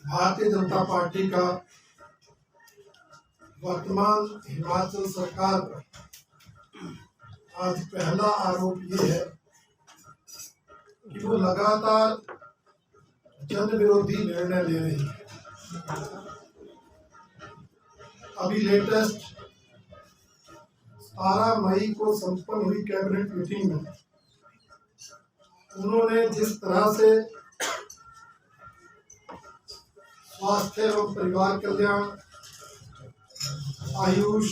Bharatiya Janata party का वर्तमान हिमाचल सरकार पर आज पहला आरोप ये है कि वो लगातार जन विरोधी निर्णय ले रही है। अभी लेटेस्ट 12 मई को संपन्न हुई कैबिनेट मीटिंग में उन्होंने जिस तरह से स्वास्थ्य एवं परिवार कल्याण, आयुष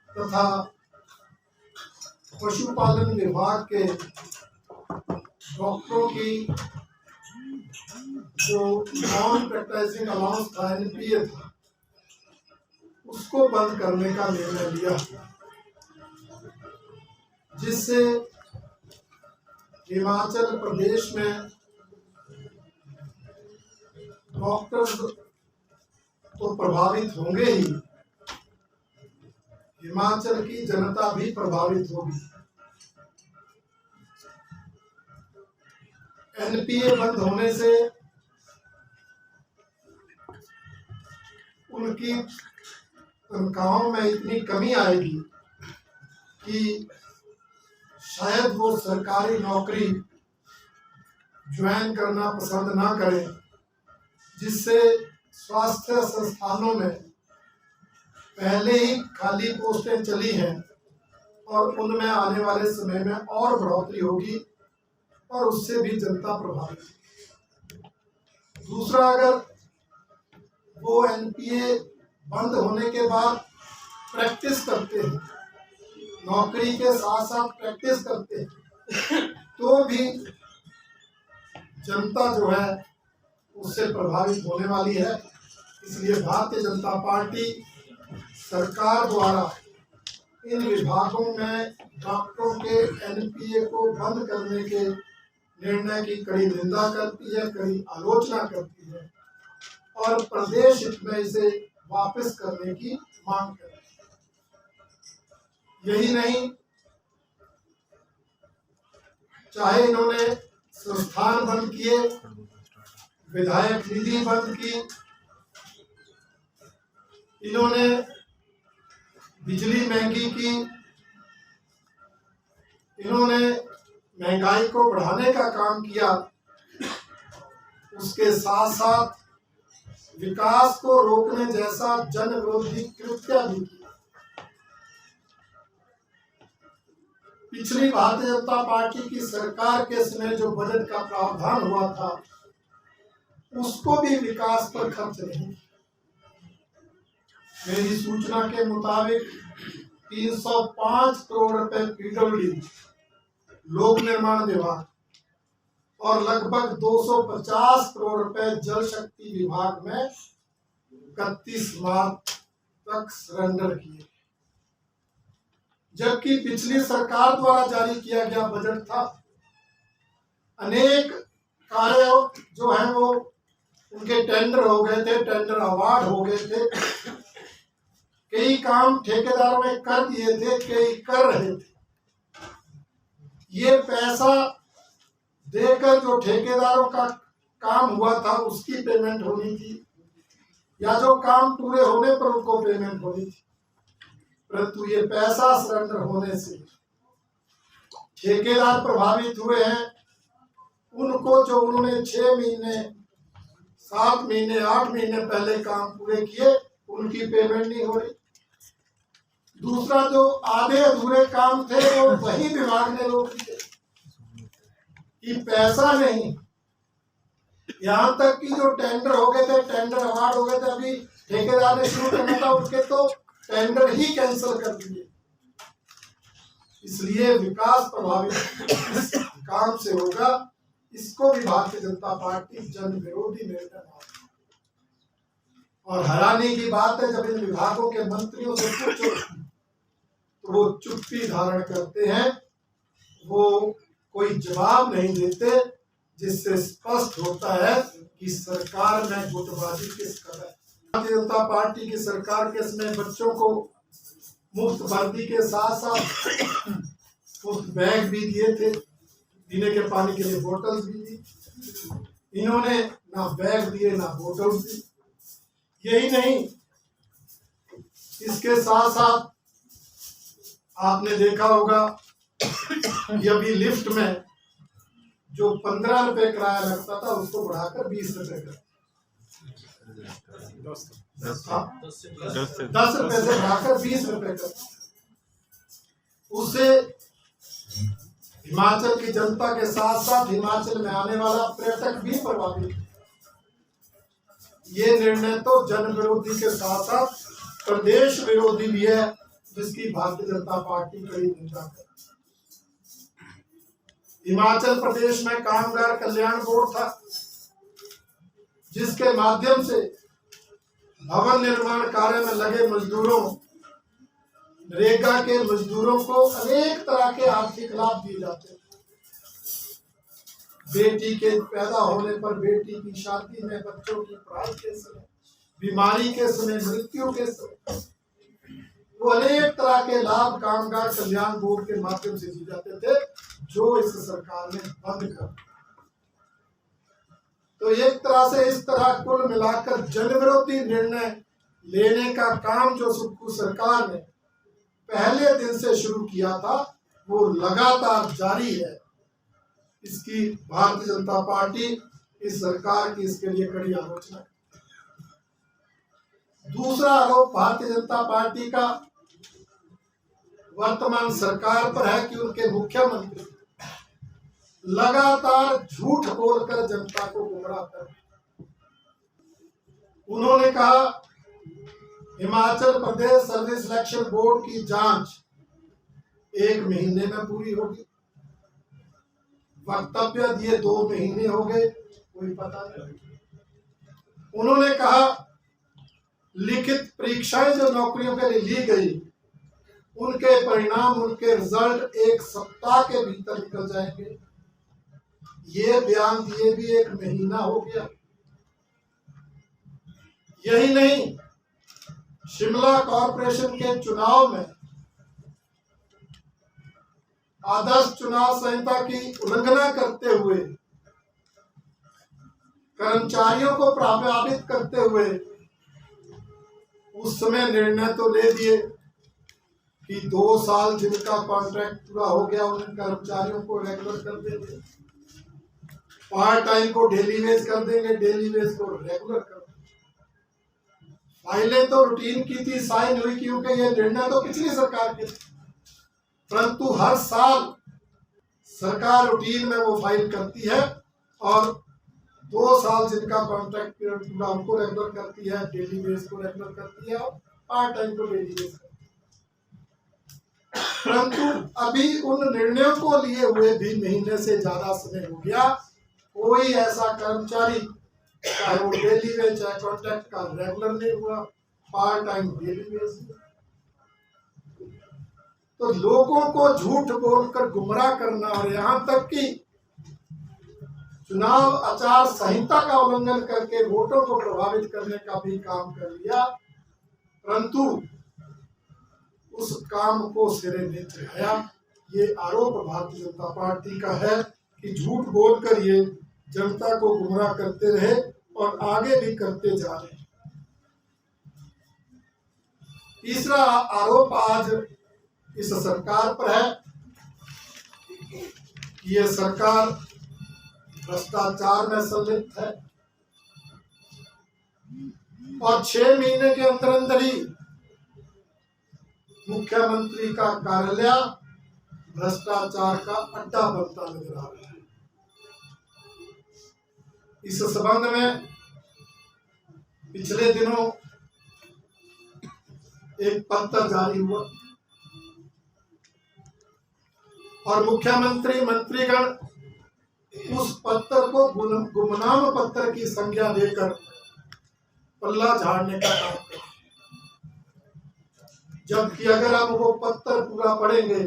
तथा पशुपालन विभाग के डॉक्टरों की जो नॉन प्रैक्टिसिंग अलाउंस था, NPA था, उसको बंद करने का निर्णय लिया, जिससे हिमाचल प्रदेश में डॉक्टर्स तो प्रभावित होंगे ही, हिमाचल की जनता भी प्रभावित होगी। NPA बंद होने से उनकी तनख्वाहों में इतनी कमी आएगी कि शायद वो सरकारी नौकरी ज्वाइन करना पसंद ना करें, जिससे स्वास्थ्य संस्थानों में पहले ही खाली पोस्टें चली हैं और उनमें आने वाले समय में और बढ़ोतरी होगी और उससे भी जनता प्रभावित। दूसरा, अगर वो NPA बंद होने के बाद प्रैक्टिस करते हैं, नौकरी के साथ साथ प्रैक्टिस करते हैं, तो भी जनता जो है उससे प्रभावित होने वाली है। इसलिए भारतीय जनता पार्टी सरकार द्वारा इन विभागों में डॉक्टरों के NPA को बंद करने के निर्णय की कड़ी निंदा करती है, कड़ी आलोचना करती है और प्रदेश हित में इसे वापस करने की मांग करती है। यही नहीं, चाहे इन्होंने संस्थान बंद किए, विधायक निधि बंद की, इन्होंने बिजली महंगी की, इन्होंने महंगाई को बढ़ाने का काम किया, उसके साथ साथ विकास को रोकने जैसा जन विरोधी कृत्य भी किया। पिछली भारतीय जनता पार्टी की सरकार के समय जो बजट का प्रावधान हुआ था, उसको भी विकास पर खर्च नहीं। मेरी सूचना के मुताबिक 305 करोड़ रुपए PWD लोक निर्माण विभाग और लगभग 250 करोड़ रुपए जल शक्ति विभाग में 31 मार्च तक सरेंडर किए, जबकि पिछली सरकार द्वारा जारी किया गया बजट था। अनेक कार्य जो हैं वो उनके टेंडर हो गए थे, टेंडर अवार्ड हो गए थे, कई काम ठेकेदारों ने कर दिए थे, कई कर रहे थे। ये पैसा देकर जो ठेकेदारों का काम हुआ था उसकी पेमेंट होनी थी, या जो काम पूरे होने पर उनको पेमेंट होनी थी, परंतु ये पैसा सरेंडर होने से ठेकेदार प्रभावित हुए हैं। उनको जो उन्होंने 6 महीने, 7 महीने, 8 महीने पहले काम पूरे किए, उनकी पेमेंट नहीं हो रही। दूसरा, जो आधे अधूरे काम थे वो वही विभाग ने रोक दिए कि पैसा नहीं। यहाँ तक कि जो टेंडर हो गए थे, टेंडर अवार्ड हो गए थे, अभी ठेकेदार ने शुरू करना था, उनके तो टेंडर ही कैंसिल कर दिए। इसलिए विकास प्रभावित इस काम से होगा, इसको भी भारतीय जनता पार्टी जन विरोधी निर्णय मानती है। और हैरानी की बात है, जब इन विभागों के मंत्रियों से पूछो तो वो चुप्पी धारण करते हैं, वो कोई जवाब नहीं देते, जिससे स्पष्ट होता है कि सरकार में गुटबाजी किस कदर है। भारतीय जनता पार्टी की सरकार के समय बच्चों को मुफ्त वर्दी के साथ साथ मुफ्त बैग भी दिए थे, पीने के पानी के लिए बोतल भी दी। इन्होंने ना बैग दिए ना बोतल दी। यही नहीं, इसके साथ साथ आपने देखा होगा कि अभी लिफ्ट में जो 15 रुपए किराया लगता था उसको बढ़ाकर 20 रुपए कर 10 रुपए से बढ़ाकर 20 रुपए कर। उससे हिमाचल की जनता के साथ साथ हिमाचल में आने वाला पर्यटक भी प्रभावित। ये निर्णय तो जन विरोधी के साथ साथ प्रदेश विरोधी भी है, जिसकी भारतीय जनता पार्टी कड़ी निंदा करती है। हिमाचल प्रदेश में कामगार कल्याण बोर्ड था, जिसके माध्यम से भवन निर्माण कार्य में लगे मजदूरों, नरेगा के मजदूरों को अनेक तरह के आर्थिक लाभ दिए जाते हैं। बेटी के पैदा होने पर, बेटी की शादी में, बच्चों की पढ़ाई के समय, बीमारी के समय, मृत्यु के समय, वो अनेक तरह के लाभ कामगार कल्याण बोर्ड के माध्यम से दिए जाते थे, जो इस सरकार ने बंद कर। तो एक तरह से इस तरह कुल मिलाकर जन विरोधी निर्णय लेने का काम जो सुक्खू सरकार ने पहले दिन से शुरू किया था, वो लगातार जारी है। इसकी भारतीय जनता पार्टी, इस सरकार की इसके लिए कड़ी आलोचना है। दूसरा आरोप भारतीय जनता पार्टी का वर्तमान सरकार पर है कि उनके मुख्यमंत्री लगातार झूठ बोलकर जनता को गुमराह कर। उन्होंने कहा Himachal Pradesh service selection board की जांच 1 महीने में पूरी होगी। वक्तव्य दिए 2 महीने हो गए, कोई पता नहीं। उन्होंने कहा लिखित परीक्षाएं जो नौकरियों के लिए ली गई, उनके परिणाम, उनके रिजल्ट 1 सप्ताह के भीतर निकल जाएंगे। ये बयान दिए भी 1 महीना हो गया। यही नहीं, शिमला कॉरपोरेशन के चुनाव में आदर्श चुनाव संहिता की उल्लंघना करते हुए, कर्मचारियों को प्रभावित करते हुए उस समय निर्णय तो ले दिए कि 2 साल जिनका कॉन्ट्रैक्ट पूरा हो गया उन कर्मचारियों को रेगुलर कर देंगे, पार्ट टाइम को डेली वेज कर देंगे, डेली वेज को रेगुलर कर देंगे। फाइलें तो रूटीन की थी, साइन हुई, क्योंकि ये निर्णय तो पिछली सरकार के थे, परंतु हर साल सरकार रूटीन में वो फाइल करती है और 2 साल जिनका कॉन्ट्रैक्ट पीरियड पूरा उनको रेगुलर करती है, डेली बेस को रेगुलर करती है और पार्ट टाइम को डेली बेस करती है। परंतु अभी उन निर्णयों को लिए हुए भी महीने से ज्यादा समय हो गया, कोई ऐसा कर्मचारी चाहे वो डेली बेस चाहे कॉन्ट्रैक्ट का रेगुलर नहीं हुआ, पार्ट टाइम डेली बेस। तो लोगों को झूठ बोलकर गुमराह करना और यहाँ तक कि चुनाव आचार संहिता का उल्लंघन करके वोटों को प्रभावित करने का भी काम कर लिया, परंतु उस काम को सिरे नहीं चढ़ाया। ये आरोप भारतीय जनता पार्टी का है कि झूठ बोलकर ये जनता को गुमराह करते रहे और आगे भी करते जा रहे हैं। तीसरा आरोप आज इस सरकार पर है कि ये सरकार भ्रष्टाचार में संलिप्त है और 6 महीने के अंदर अंदर ही मुख्यमंत्री का कार्यालय भ्रष्टाचार का अड्डा बनता नजर आ रहा है। इस संबंध में पिछले दिनों एक पत्र जारी हुआ और मुख्यमंत्री मंत्रीगण उस पत्र को गुमनाम पत्र की संज्ञा देकर पल्ला झाड़ने का काम कर, जबकि अगर हम वो पत्र पूरा पढ़ेंगे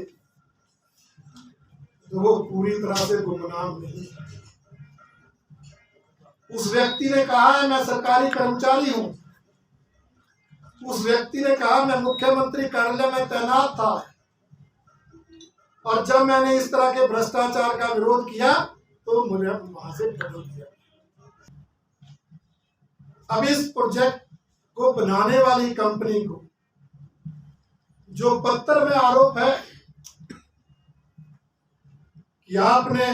तो वो पूरी तरह से गुमनाम नहीं है। उस व्यक्ति ने कहा है मैं सरकारी कर्मचारी हूं, उस व्यक्ति ने कहा मैं मुख्यमंत्री कार्यालय में तैनात था और जब मैंने इस तरह के भ्रष्टाचार का विरोध किया तो मुझे वहां से बदल दिया। अब इस प्रोजेक्ट को बनाने वाली कंपनी को जो पत्र में आरोप है कि आपने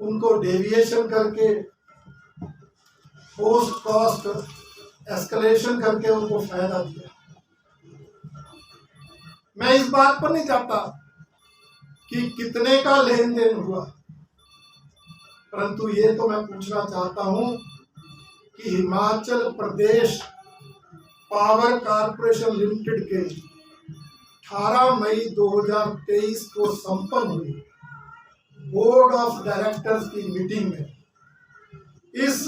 उनको डेविएशन करके पोस्ट कॉस्ट एस्केलेशन करके उनको फायदा दिया। मैं इस बात पर नहीं चाहता कि कितने का लेन देन हुआ, परंतु ये तो मैं पूछना चाहता हूं कि Himachal Pradesh power corporation limited के 18 मई 2023 को संपन्न हुई बोर्ड ऑफ डायरेक्टर्स की मीटिंग में इस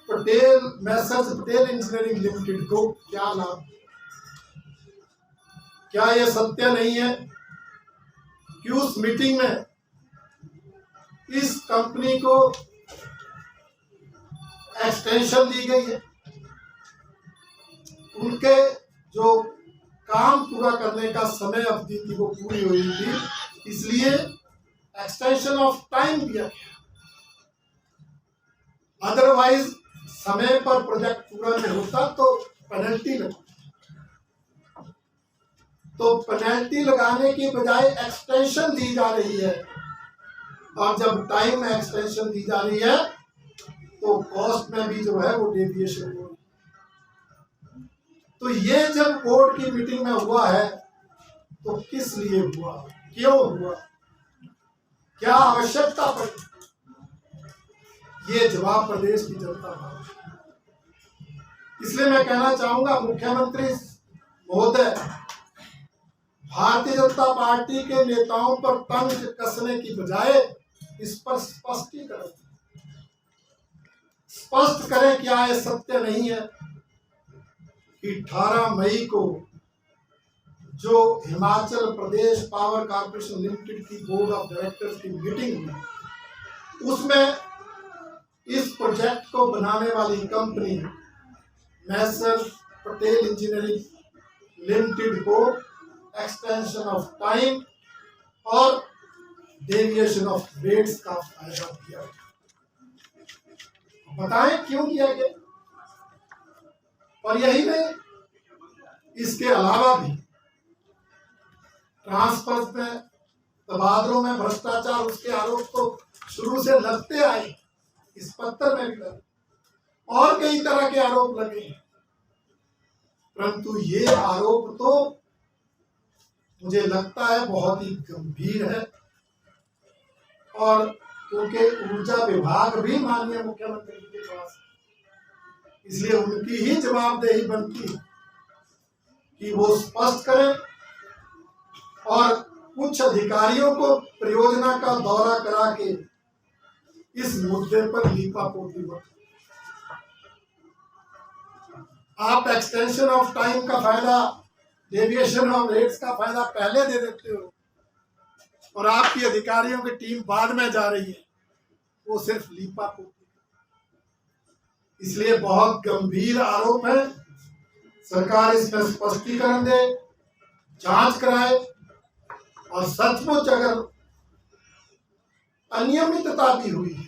मैसर्स पटेल इंजीनियरिंग लिमिटेड को क्या लाभ? क्या यह सत्य नहीं है कि उस मीटिंग में इस कंपनी को एक्सटेंशन दी गई है? उनके जो काम पूरा करने का समय अवधि थी वो पूरी हुई थी, इसलिए एक्सटेंशन ऑफ टाइम दिया गया। अदरवाइज समय पर प्रोजेक्ट पूरा नहीं होता तो पेनल्टी लगती, तो पेनल्टी लगाने की बजाय एक्सटेंशन दी जा रही है, और जब टाइम में एक्सटेंशन दी जा रही है तो कॉस्ट में भी जो है वो डेविएशन हो रही है। तो ये जब बोर्ड की मीटिंग में हुआ है तो किस लिए हुआ, क्यों हुआ, क्या आवश्यकता पड़ी, ये जवाब प्रदेश की जनता मांगती है। इसलिए मैं कहना चाहूंगा मुख्यमंत्री महोदय, भारतीय जनता पार्टी के नेताओं पर तंज कसने की बजाय इस पर स्पष्टीकरण स्पष्ट करें। क्या यह सत्य नहीं है कि 18 मई को जो Himachal Pradesh power corporation limited की बोर्ड ऑफ डायरेक्टर्स की मीटिंग हुई, उसमें इस प्रोजेक्ट को बनाने वाली company Messrs Patel engineering limited को एक्सटेंशन ऑफ टाइम और डेविएशन ऑफ रेट्स का फायदा दिया? बताएं क्यों किया गया? और यही नहीं, इसके अलावा भी ट्रांसफर में, तबादलों में भ्रष्टाचार, उसके आरोप तो शुरू से लगते आए, इस पत्र में भी लगे, और कई तरह के आरोप लगे हैं, परंतु ये आरोप तो मुझे लगता है बहुत ही गंभीर है। और क्योंकि ऊर्जा विभाग भी माननीय मुख्यमंत्री के पास, इसलिए उनकी ही जवाबदेही बनती है कि वो स्पष्ट करें और कुछ अधिकारियों को परियोजना का दौरा करा के इस मुद्दे पर लीपापोती मत। आप एक्सटेंशन ऑफ टाइम का फायदा, डेविएशन ऑफ रेट्स का फायदा पहले दे देते हो, और आपकी अधिकारियों की टीम बाद में जा रही है, वो सिर्फ लीपापोती। इसलिए बहुत गंभीर आरोप है, सरकार इसमें स्पष्टीकरण दे, जांच कराए, और सचमुच अगर अनियमितता भी हुई है,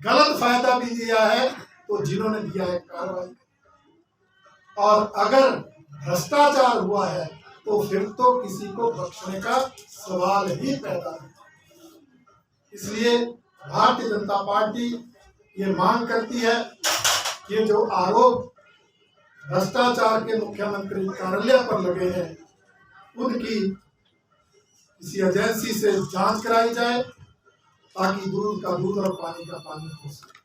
गलत फायदा भी दिया है, तो जिन्होंने दिया है कार्रवाई, और अगर भ्रष्टाचार हुआ है तो फिर तो किसी को बख्शने का सवाल ही पैदा नहीं। इसलिए भारतीय जनता पार्टी ये मांग करती है कि ये जो आरोप भ्रष्टाचार के मुख्यमंत्री कार्यालय पर लगे हैं, उनकी किसी एजेंसी से जांच कराई जाए, ताकि दूध का दूध और पानी का पानी हो सके।